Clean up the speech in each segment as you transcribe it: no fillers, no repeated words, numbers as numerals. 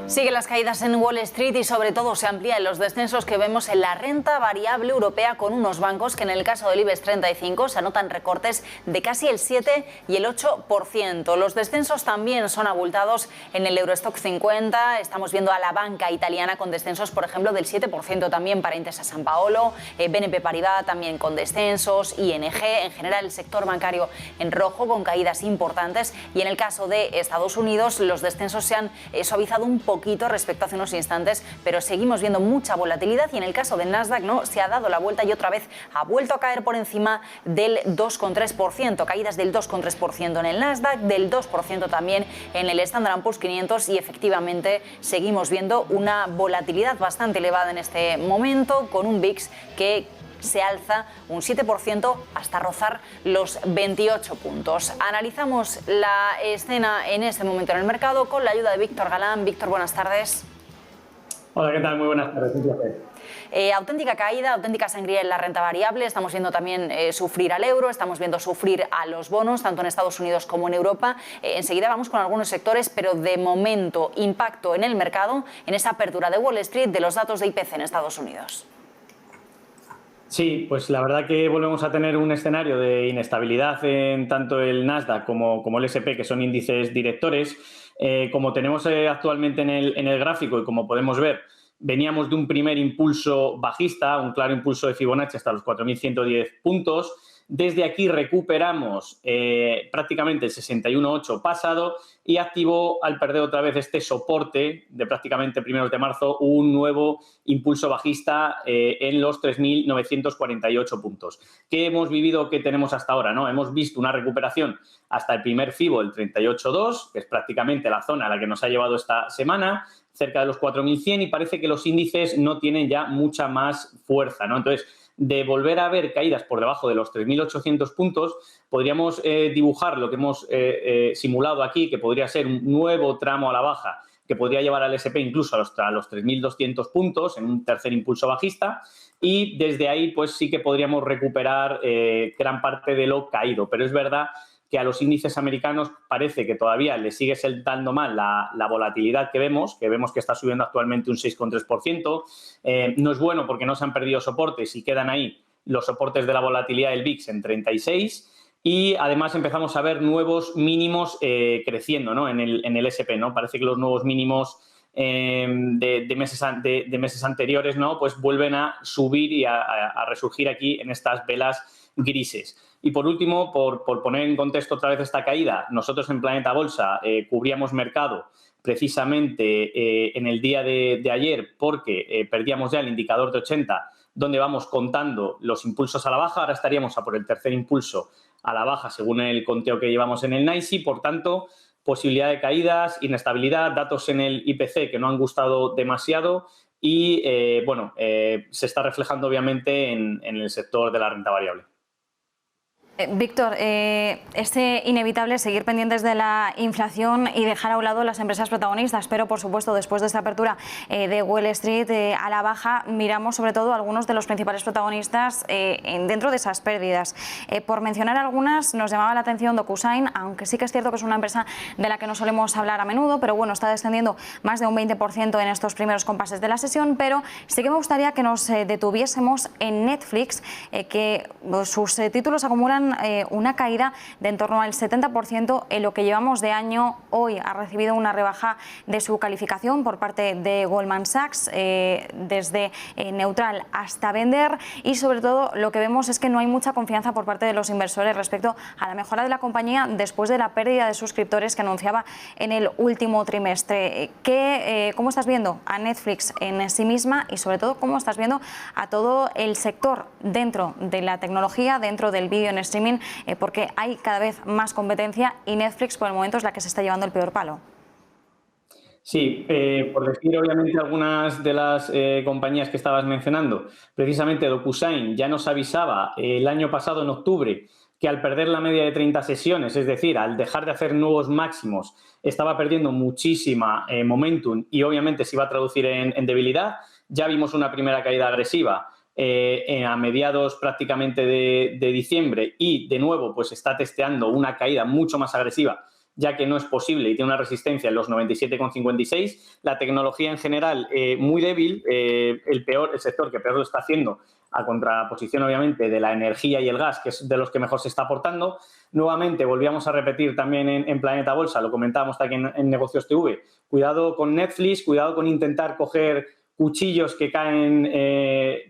Siguen las caídas en Wall Street y sobre todo se amplían los descensos que vemos en la renta variable europea, con unos bancos que en el caso del IBEX 35 se anotan recortes de casi el 7 y el 8%. Los descensos también son abultados en el Eurostock 50. Estamos viendo a la banca italiana con descensos, por ejemplo, del 7% también para Intesa Sanpaolo, BNP Paribas también con descensos, ING, en general el sector bancario en rojo con caídas importantes, y en el caso de Estados Unidos los descensos se han suavizado un poquito respecto a hace unos instantes, pero seguimos viendo mucha volatilidad, y en el caso del Nasdaq no se ha dado la vuelta y otra vez ha vuelto a caer por encima del 2,3%, caídas del 2,3% en el Nasdaq, del 2% también en el Standard & Poor's 500, y efectivamente seguimos viendo una volatilidad bastante elevada en este momento, con un VIX que se alza un 7% hasta rozar los 28 puntos. Analizamos la escena en este momento en el mercado con la ayuda de Víctor Galán. Víctor, buenas tardes. Hola, ¿qué tal? Muy buenas tardes. Un placer. Auténtica caída, auténtica sangría en la renta variable. Estamos viendo también sufrir al euro, estamos viendo sufrir a los bonos, tanto en Estados Unidos como en Europa. Enseguida vamos con algunos sectores, pero de momento impacto en el mercado, en esa apertura de Wall Street de los datos de IPC en Estados Unidos. Sí, pues la verdad que volvemos a tener un escenario de inestabilidad en tanto el Nasdaq como el S&P, que son índices directores. Como tenemos actualmente en el gráfico y como podemos ver, veníamos de un primer impulso bajista, un claro impulso de Fibonacci hasta los 4.110 puntos. Desde aquí recuperamos prácticamente el 61,8 pasado y activó, al perder otra vez este soporte de prácticamente primeros de marzo, un nuevo impulso bajista en los 3.948 puntos. ¿Qué hemos vivido, qué tenemos hasta ahora, ¿no? Hemos visto una recuperación hasta el primer FIBO, el 38,2, que es prácticamente la zona a la que nos ha llevado esta semana, cerca de los 4.100, y parece que los índices no tienen ya mucha más fuerza, ¿no? Entonces, de volver a ver caídas por debajo de los 3.800 puntos, podríamos dibujar lo que hemos simulado aquí, que podría ser un nuevo tramo a la baja, que podría llevar al S&P incluso a los 3.200 puntos en un tercer impulso bajista, y desde ahí pues sí que podríamos recuperar gran parte de lo caído. Pero es verdad que a los índices americanos parece que todavía les sigue sentando mal la volatilidad que vemos que está subiendo actualmente un 6,3%. No es bueno porque no se han perdido soportes y quedan ahí los soportes de la volatilidad del VIX en 36, y además empezamos a ver nuevos mínimos creciendo, ¿no? en el S&P, ¿no? Parece que los nuevos mínimos de meses anteriores, ¿no? Pues vuelven a subir y a resurgir aquí en estas velas grises. Y por último, por poner en contexto otra vez esta caída, nosotros en Planeta Bolsa cubríamos mercado precisamente en el día de ayer porque perdíamos ya el indicador de 80, donde vamos contando los impulsos a la baja. Ahora estaríamos a por el tercer impulso a la baja según el conteo que llevamos en el NYSE. Por tanto, posibilidad de caídas, inestabilidad, datos en el IPC que no han gustado demasiado y, se está reflejando obviamente en el sector de la renta variable. Víctor, es inevitable seguir pendientes de la inflación y dejar a un lado las empresas protagonistas, pero por supuesto después de esta apertura de Wall Street a la baja, miramos sobre todo algunos de los principales protagonistas dentro de esas pérdidas. Por mencionar algunas, nos llamaba la atención DocuSign, aunque sí que es cierto que es una empresa de la que no solemos hablar a menudo, pero bueno, está descendiendo más de un 20% en estos primeros compases de la sesión. Pero sí que me gustaría que nos detuviésemos en Netflix, que sus títulos acumulan una caída de en torno al 70% en lo que llevamos de año. Hoy ha recibido una rebaja de su calificación por parte de Goldman Sachs, desde neutral hasta vender, y sobre todo lo que vemos es que no hay mucha confianza por parte de los inversores respecto a la mejora de la compañía después de la pérdida de suscriptores que anunciaba en el último trimestre. ¿Cómo estás viendo a Netflix en sí misma y sobre todo cómo estás viendo a todo el sector dentro de la tecnología, dentro del vídeo en streaming, porque hay cada vez más competencia y Netflix por el momento es la que se está llevando el peor palo? Sí, por decir obviamente algunas de las compañías que estabas mencionando, precisamente DocuSign ya nos avisaba el año pasado en octubre que al perder la media de 30 sesiones, es decir, al dejar de hacer nuevos máximos, estaba perdiendo muchísima momentum y obviamente se iba a traducir en debilidad. Ya vimos una primera caída agresiva a mediados prácticamente de diciembre, y de nuevo pues está testeando una caída mucho más agresiva ya que no es posible y tiene una resistencia en los 97,56. La tecnología en general muy débil, el sector que peor lo está haciendo, a contraposición obviamente de la energía y el gas, que es de los que mejor se está aportando. Nuevamente volvíamos a repetir también en Planeta Bolsa, lo comentábamos también en Negocios TV, cuidado con Netflix, cuidado con intentar coger cuchillos que caen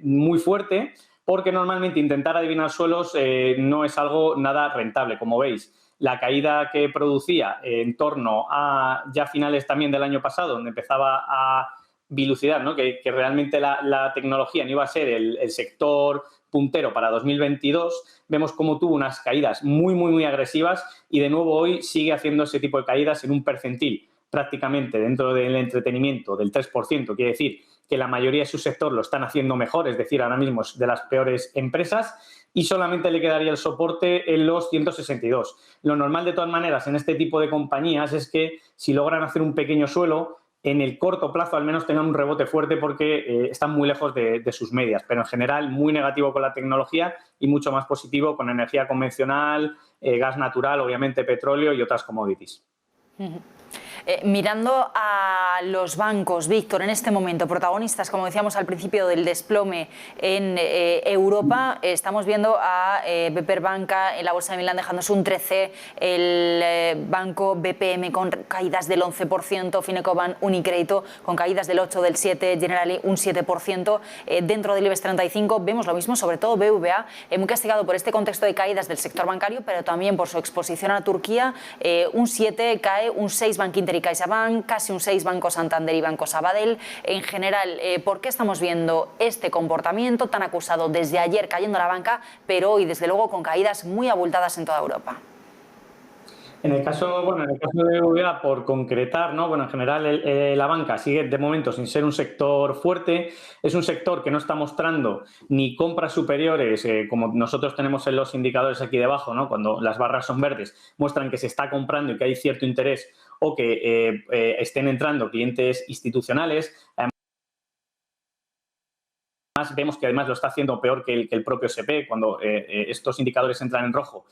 muy fuerte, porque normalmente intentar adivinar suelos no es algo nada rentable. Como veis, la caída que producía en torno a ya finales también del año pasado, donde empezaba a dilucidar, ¿no? que realmente la tecnología no iba a ser el sector puntero para 2022, vemos cómo tuvo unas caídas muy agresivas y de nuevo hoy sigue haciendo ese tipo de caídas en un percentil prácticamente dentro del entretenimiento del 3%, quiere decir que la mayoría de su sector lo están haciendo mejor, es decir, ahora mismo es de las peores empresas, y solamente le quedaría el soporte en los 162. Lo normal, de todas maneras, en este tipo de compañías es que si logran hacer un pequeño suelo, en el corto plazo al menos tengan un rebote fuerte porque están muy lejos de sus medias, pero en general muy negativo con la tecnología y mucho más positivo con energía convencional, gas natural, obviamente petróleo y otras commodities. Mirando a los bancos, Víctor, en este momento, protagonistas, como decíamos al principio, del desplome en Europa, estamos viendo a BPER Banca en la Bolsa de Milán dejándose un 13%, el banco BPM con caídas del 11%, Finecobank Unicredito con caídas del 8%, del 7%, Generali un 7%. Dentro del IBEX 35 vemos lo mismo, sobre todo BVA, muy castigado por este contexto de caídas del sector bancario, pero también por su exposición a Turquía, un 7%, cae un 6% Bank Inter y CaixaBank, casi un 6% Banco Santander y Banco Sabadell. En general, ¿por qué estamos viendo este comportamiento tan acusado desde ayer cayendo la banca, pero hoy desde luego con caídas muy abultadas en toda Europa? En el caso de BBVA, por concretar, ¿no? En general la banca sigue de momento sin ser un sector fuerte, es un sector que no está mostrando ni compras superiores, como nosotros tenemos en los indicadores aquí debajo, ¿no? Cuando las barras son verdes, muestran que se está comprando y que hay cierto interés o que estén entrando clientes institucionales. Vemos que además lo está haciendo peor que el propio SP. Cuando estos indicadores entran en rojo,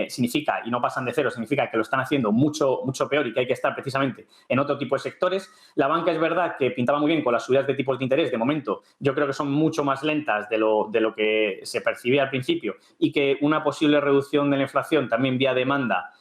significa, y no pasan de cero, significa que lo están haciendo mucho peor y que hay que estar precisamente en otro tipo de sectores. La banca es verdad que pintaba muy bien con las subidas de tipos de interés. De momento, yo creo que son mucho más lentas de lo que se percibía al principio y que una posible reducción de la inflación también vía demanda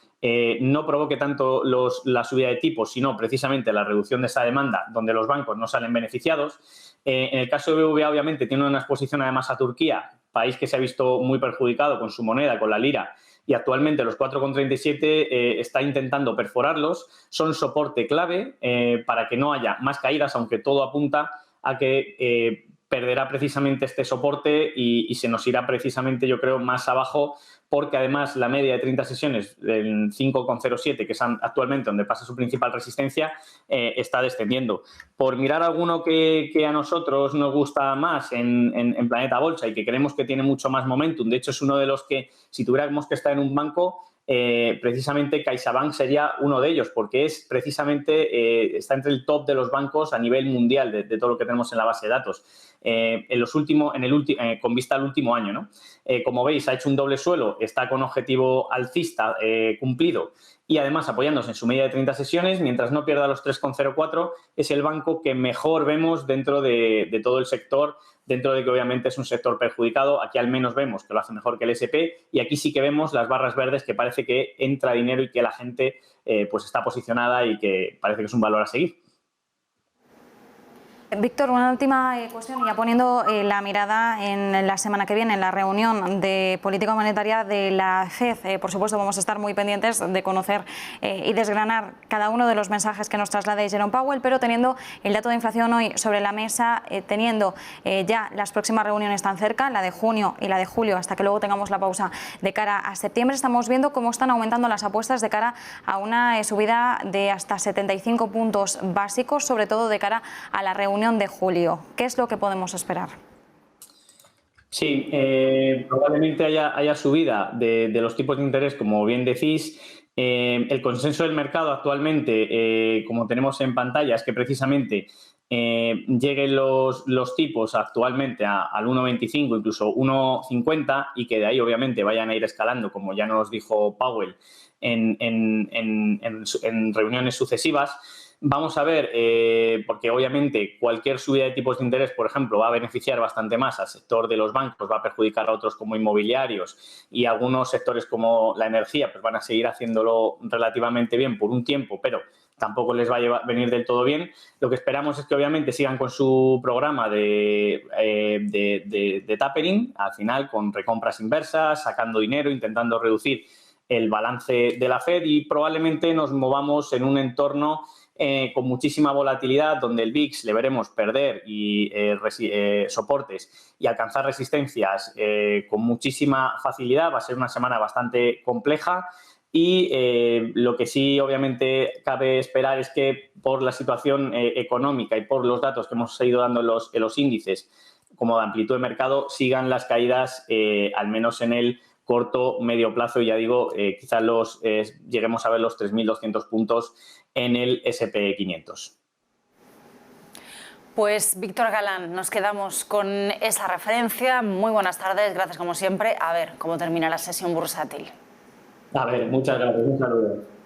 no provoque tanto la subida de tipos, sino precisamente la reducción de esa demanda, donde los bancos no salen beneficiados. En el caso de BBVA, obviamente, tiene una exposición además a Turquía, país que se ha visto muy perjudicado con su moneda, con la lira, y actualmente los 4,37 está intentando perforarlos. Son soporte clave para que no haya más caídas, aunque todo apunta a que perderá precisamente este soporte y se nos irá precisamente, yo creo, más abajo, porque además la media de 30 sesiones del 5,07, que es actualmente donde pasa su principal resistencia, está descendiendo. Por mirar alguno que a nosotros nos gusta más en Planeta Bolsa y que creemos que tiene mucho más momentum, de hecho es uno de los que, si tuviéramos que estar en un banco, precisamente CaixaBank sería uno de ellos, porque es precisamente está entre el top de los bancos a nivel mundial de todo lo que tenemos en la base de datos. Con vista al último año, ¿no? Como veis, ha hecho un doble suelo, está con objetivo alcista cumplido y además apoyándose en su media de 30 sesiones, mientras no pierda los 3,04, es el banco que mejor vemos dentro de todo el sector, dentro de que obviamente es un sector perjudicado. Aquí al menos vemos que lo hace mejor que el SP y aquí sí que vemos las barras verdes, que parece que entra dinero y que la gente pues está posicionada y que parece que es un valor a seguir. Víctor, una última cuestión, ya poniendo la mirada en la semana que viene, en la reunión de política monetaria de la FED. Por supuesto, vamos a estar muy pendientes de conocer y desgranar cada uno de los mensajes que nos traslade Jerome Powell, pero teniendo el dato de inflación hoy sobre la mesa, teniendo ya las próximas reuniones tan cerca, la de junio y la de julio, hasta que luego tengamos la pausa de cara a septiembre, estamos viendo cómo están aumentando las apuestas de cara a una subida de hasta 75 puntos básicos, sobre todo de cara a la reunión de julio. ¿Qué es lo que podemos esperar? Sí, probablemente haya subida de los tipos de interés, como bien decís. El consenso del mercado actualmente, como tenemos en pantalla, es que precisamente lleguen los tipos actualmente al 1,25, incluso 1,50, y que de ahí obviamente vayan a ir escalando, como ya nos dijo Powell en reuniones sucesivas. Vamos a ver, porque obviamente cualquier subida de tipos de interés, por ejemplo, va a beneficiar bastante más al sector de los bancos, va a perjudicar a otros como inmobiliarios, y algunos sectores como la energía pues van a seguir haciéndolo relativamente bien por un tiempo, pero tampoco les va a venir del todo bien. Lo que esperamos es que obviamente sigan con su programa de tapering, al final con recompras inversas, sacando dinero, intentando reducir el balance de la Fed, y probablemente nos movamos en un entorno con muchísima volatilidad, donde el VIX le veremos perder soportes y alcanzar resistencias con muchísima facilidad. Va a ser una semana bastante compleja, y lo que sí obviamente cabe esperar es que por la situación económica y por los datos que hemos ido dando en los índices como de amplitud de mercado, sigan las caídas al menos en el corto, medio plazo, y ya digo, quizás lleguemos a ver los 3.200 puntos en el S&P 500. Pues Víctor Galán, nos quedamos con esa referencia. Muy buenas tardes, gracias como siempre. A ver cómo termina la sesión bursátil. A ver, muchas gracias, un saludo.